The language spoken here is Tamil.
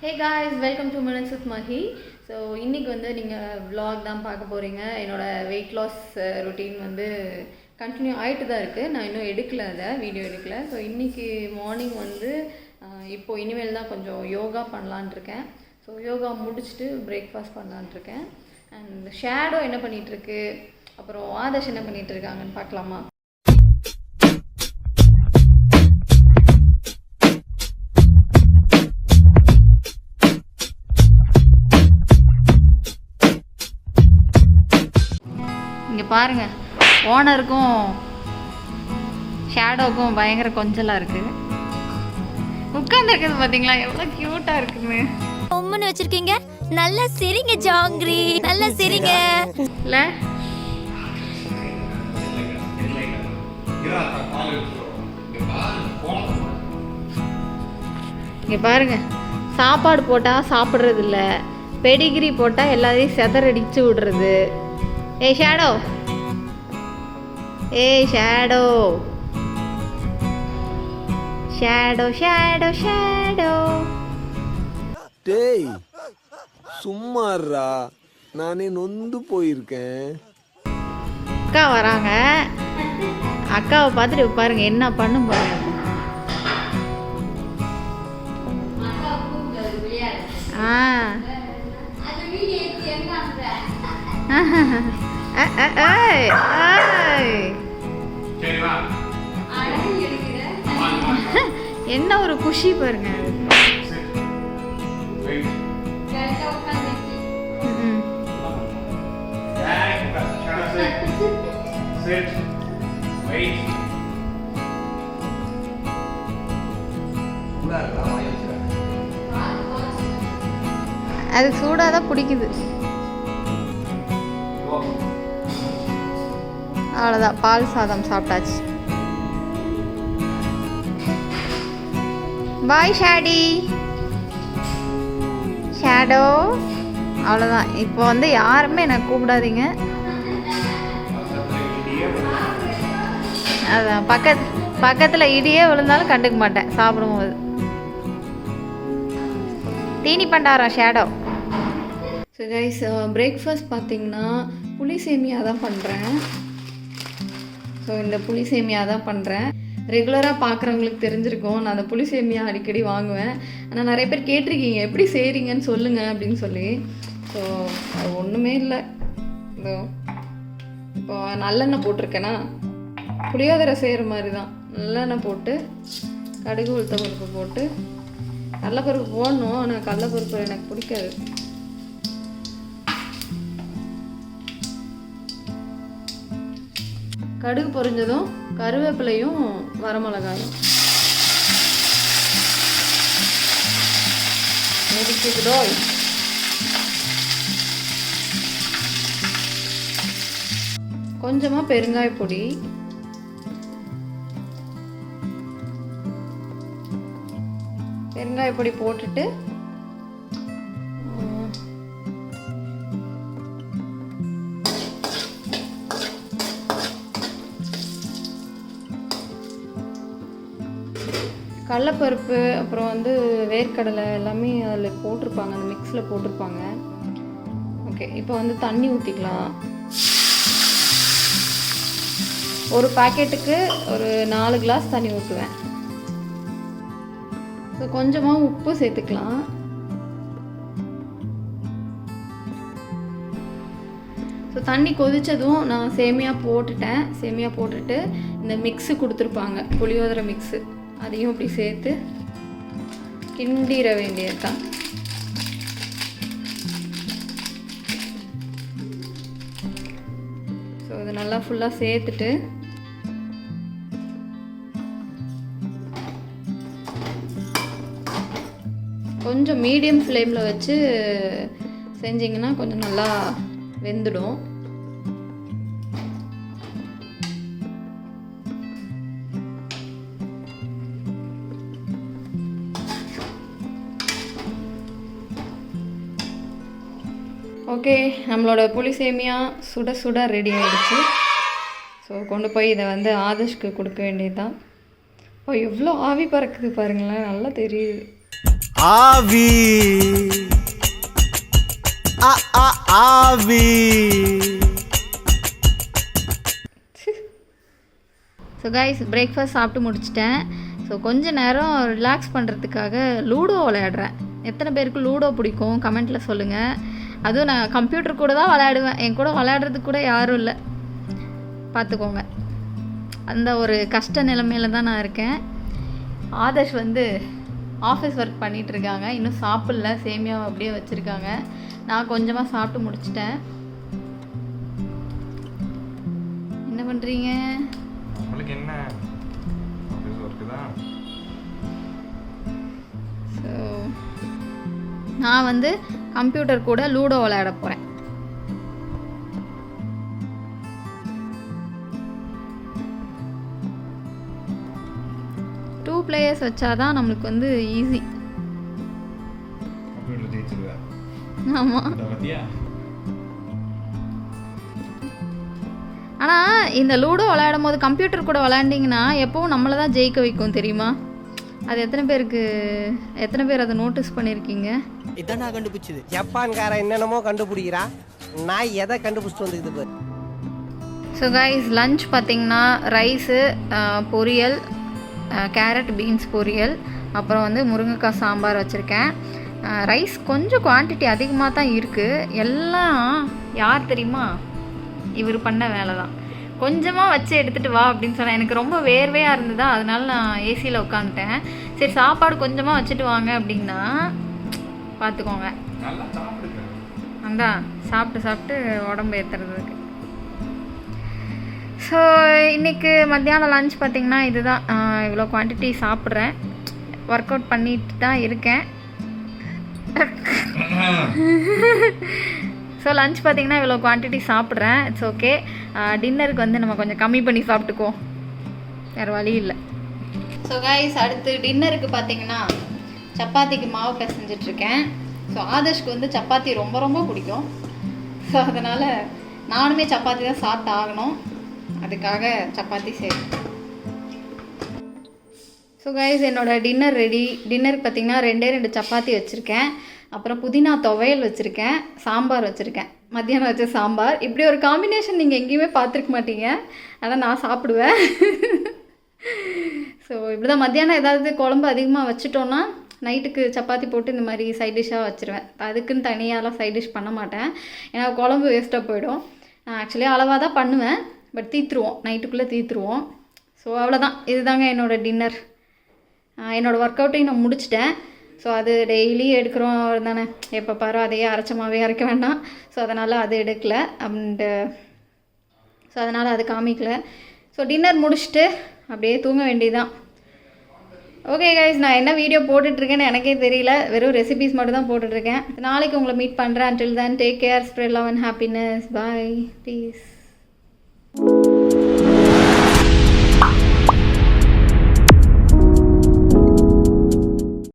Hey guys, welcome to Minutes with Mahi. So இன்னைக்கு வந்து நீங்கள் vlog தான் பார்க்க போகிறீங்க. என்னோட வெயிட் லாஸ் ரொட்டீன் வந்து கண்டினியூ ஆகிட்டு தான் இருக்குது. நான் இன்னும் எடுக்கலை, அதை வீடியோ எடுக்கலை. ஸோ இன்றைக்கி மார்னிங் வந்து இப்போது இனிமேல் தான் கொஞ்சம் யோகா பண்ணலான் இருக்கேன். ஸோ யோகா முடிச்சுட்டு பிரேக்ஃபாஸ்ட் பண்ணலான் இருக்கேன். அண்ட் ஷேடோ என்ன பண்ணிகிட்ருக்கு, அப்புறம் ஆதர்ஷ் என்ன பண்ணிகிட்டு இருக்காங்கன்னு பார்க்கலாமா? இங்கே பாருங்கள், ஓனருக்கும் ஷேடோவுக்கும் பயங்கர கொஞ்சலாக இருக்குது. உட்காந்துருக்குது பார்த்தீங்களா, எவ்வளோ க்யூட்டாக இருக்குன்னு. ஒம்முன்னு வச்சிருக்கீங்க. நல்லா சிரிங்க ஜாங்கிரி, நல்லா சிரிங்க. இல்லை இங்கே பாருங்க, சாப்பாடு போட்டால் சாப்பிட்றது இல்லை, பெடிகிரி போட்டால் எல்லாத்தையும் செதறடிச்சு விடுறது. ஏய் ஷேடோ, ஏய் ஷேடோ, ஷேடோ ஷேடோ ஷேடோ. டேய் சும்மாறா, நானே நொந்து போயிருக்கேன். அக்கா வராங்க, அக்காவை பார்த்துட்டு பாருங்க என்ன பண்ணும் பாருங்க. என்ன ஒரு குஷி பாருங்க. அது சூடாதான் பிடிக்குது. அவ்வளோதான், பால் சாதம் சாப்பிட்டாச்சு. பாய் ஷாடி, ஷேடோ. அவ்வளோதான், இப்போ வந்து யாருமே என்னை கூப்பிடாதீங்க. அதான் பக்கத்தில் இடியே விழுந்தாலும் கண்டுக்க மாட்டேன் சாப்பிடும்போது. தீனி பண்டாரம் ஷேடோ. ஸோ கைஸ், பிரேக்ஃபாஸ்ட் பார்த்திங்கன்னா புளிசேமியா தான் பண்ணுறேன். ஸோ இந்த புளிசேமியா தான் பண்ணுறேன். ரெகுலராக பார்க்குறவங்களுக்கு தெரிஞ்சிருக்கும், நான் அந்த புளிசேமியா அடிக்கடி வாங்குவேன். ஆனால் நிறைய பேர் கேட்டிருக்கீங்க எப்படி செய்கிறீங்கன்னு சொல்லுங்கள் அப்படின்னு சொல்லி. ஸோ அது ஒன்றுமே இல்லை. இதோ இப்போ நல்லெண்ணெய் போட்டிருக்கேன்னா, புளியோதரை செய்கிற மாதிரி தான். நல்லெண்ணெய் போட்டு கடுகு உளுத்தம்பருப்பு போட்டு, கடலைப்பருப்பு போடணும், ஆனால் கடலைப்பருப்பு எனக்கு பிடிக்காது. கடுகு பொரிஞ்சதும் கருவேப்பிலையும் வரமிளகாயும் நெருக்கிக்குதோ. கொஞ்சமாக பெருங்காய பொடி, பெருங்காய பொடி போட்டுட்டு கடலைப்பருப்பு அப்புறம் வந்து வேர்க்கடலை எல்லாமே அதில் போட்டிருப்பாங்க, அந்த மிக்ஸில் போட்டிருப்பாங்க. ஓகே, இப்போ வந்து தண்ணி ஊற்றிக்கலாம். ஒரு பாக்கெட்டுக்கு ஒரு 4 கிளாஸ் தண்ணி ஊற்றுவேன். ஸோ கொஞ்சமாக உப்பு சேர்த்துக்கலாம். ஸோ தண்ணி கொதித்ததும் நான் சேமியா போட்டுட்டேன். சேமியா போட்டுட்டு இந்த மிக்ஸு கொடுத்துருப்பாங்க, புளியோதரை மிக்ஸு, அதையும் இப்படி சேர்த்து கிண்டிட வேண்டியது தான். ஸோ இது நல்லா ஃபுல்லாக சேர்த்துட்டு கொஞ்சம் மீடியம் ஃப்ளேமில் வச்சு செஞ்சிங்கன்னா கொஞ்சம் நல்லா வெந்துடும். ஓகே, நம்மளோட புளிசேமியா சுட சுட ரெடி ஆகிடுச்சு. ஸோ கொண்டு போய் இதை வந்து ஆதர்ஷ்க்கு கொடுக்க வேண்டியது தான். எவ்வளோ ஆவி பறக்குது பாருங்களேன், நல்லா தெரியுது. ஆவி ஆவி. ஸோ கைஸ் பிரேக்ஃபாஸ்ட் சாப்பிட்டு முடிச்சிட்டேன். ஸோ கொஞ்ச நேரம் ரிலாக்ஸ் பண்ணுறதுக்காக லூடோ விளையாடுறேன். எத்தனை பேருக்கு லூடோ பிடிக்கும் கமெண்ட்டில் சொல்லுங்கள். அதுவும் நான் கம்ப்யூட்டர் கூட தான் விளையாடுவேன். என் கூட விளையாடுறதுக்கு கூட யாரும் இல்லை, பார்த்துக்கோங்க. அந்த ஒரு கஷ்ட நிலைமையில தான் நான் இருக்கேன். ஆதர்ஷ் வந்து ஆஃபீஸ் ஒர்க் பண்ணிகிட்ருக்காங்க, இன்னும் சாப்பிடல, சேமியாவை அப்படியே வச்சுருக்காங்க. நான் கொஞ்சமாக சாப்பிட்டு முடிச்சிட்டேன். என்ன பண்ணுறீங்க? உங்களுக்கு என்ன ஆஃபீஸ் ஒர்க்கு தான். ஸோ நான் வந்து கம்ப்யூட்டர் கூட லூடோ விளையாட போகிறேன். டூ பிளேயர்ஸ் வச்சாதான் நம்மளுக்கு வந்து ஈஸி. கம்ப்யூட்டர் ஜெயிச்சிருவேன். ஆமாம், பத்தியா? ஆனால் இந்த லூடோ விளையாடும் போது கம்ப்யூட்டர் கூட விளையாண்டிங்கன்னா எப்போவும் நம்மளை தான் ஜெயிக்க வைக்கும், தெரியுமா? அது எத்தனை பேர் அதை நோட்டீஸ் பண்ணியிருக்கீங்க? இதான் நான் கண்டுபிடிச்சது. ஜப்பான்காரன் என்னென்னமோ கண்டுபிடிக்கிறா, நான் எதை கண்டுபிடிச்சிட்டு வந்துக்குது பாரு. ஸோ கைஸ் லஞ்ச் பார்த்திங்கன்னா ரைஸு, பொரியல், கேரட் பீன்ஸ் பொரியல், அப்புறம் வந்து முருங்கைக்காய் சாம்பார் வச்சுருக்கேன். ரைஸ் கொஞ்சம் குவான்டிட்டி அதிகமாக தான் இருக்குது. எல்லாம் யார் தெரியுமா? இவர் பண்ண வேலை தான். கொஞ்சமாக வச்சு எடுத்துகிட்டு வா அப்படின்னு சொன்னேன். எனக்கு ரொம்ப வேர்வையாக இருந்ததா, அதனால நான் ஏசியில் உட்காந்துட்டேன். சரி சாப்பாடு கொஞ்சமாக வச்சுட்டு வாங்க அப்படின்னா பார்த்துக்கோங்க. நல்லா சாப்பிடுங்க. அதான் சாப்பிட்டு உடம்பு ஏற்றுறதுக்கு. ஸோ இன்றைக்கி மத்தியானம் லன்ச் பார்த்திங்கன்னா இதுதான். இவ்வளோ குவான்டிட்டி சாப்பிட்றேன். ஒர்க் அவுட் பண்ணிட்டு தான் இருக்கேன். ஸோ லன்ச் பார்த்திங்கன்னா இவ்வளோ குவான்டிட்டி சாப்பிட்றேன். It's okay. டின்னருக்கு வந்து நம்ம கொஞ்சம் கம்மி பண்ணி சாப்பிட்டுக்குவோம், வேறு வழி இல்லை. ஸோ கைஸ் அடுத்து டின்னருக்கு பார்த்திங்கன்னா சப்பாத்திக்கு மாவு பிசைஞ்சிட்ருக்கேன். ஸோ ஆதர்ஷ்க்கு வந்து சப்பாத்தி ரொம்ப ரொம்ப பிடிக்கும். ஸோ அதனால் நானுமே சப்பாத்தி தான் சாப்பிட்டு ஆகணும். அதுக்காக சப்பாத்தி செய்வேன். ஸோ கைஸ் என்னோடய டின்னர் ரெடி. டின்னருக்கு பார்த்திங்கன்னா 2 சப்பாத்தி வச்சுருக்கேன், அப்புறம் புதினா துவையல் வச்சுருக்கேன், சாம்பார் வச்சுருக்கேன். மத்தியானம் வச்ச சாம்பார். இப்படி ஒரு காம்பினேஷன் நீங்கள் எங்கேயுமே பார்த்துருக்க மாட்டீங்க, ஆனால் நான் சாப்பிடுவேன். ஸோ இப்படி தான் மத்தியானம் ஏதாவது குழம்பு அதிகமாக வச்சுட்டோன்னா நைட்டுக்கு சப்பாத்தி போட்டு இந்த மாதிரி சைட் டிஷ்ஷாக வச்சுருவேன். அதுக்குன்னு தனியாலாம் சைட் டிஷ் பண்ண மாட்டேன், ஏன்னா குழம்பு வேஸ்ட்டாக போயிடும். நான் ஆக்சுவலி அளவாக தான் பண்ணுவேன், பட் தீத்துருவோம், நைட்டுக்குள்ளே தீத்துருவோம். ஸோ அவ்வளோதான், இதுதாங்க என்னோடய டின்னர். என்னோடய ஒர்க் அவுட்டையும் நான் முடிச்சிட்டேன். ஸோ அது டெய்லி எடுக்கிறோம் தானே, எப்போ பாரு அதையே அரைச்சமாகவே அரைக்க வேண்டாம். ஸோ அதனால் அது எடுக்கலை அண்டு ஸோ அதனால் அது காமிக்கல. ஸோ டின்னர் முடிச்சுட்டு அப்படியே தூங்க வேண்டியதுதான். ஓகே கைஸ், நான் என்ன வீடியோ போட்டுட்ருக்கேன்னு எனக்கே தெரியல, வெறும் ரெசிபீஸ் மட்டும் தான் போட்டுட்ருக்கேன். நாளைக்கு உங்களை மீட் பண்ணுறேன். until then take care, spread love and happiness. Bye, peace.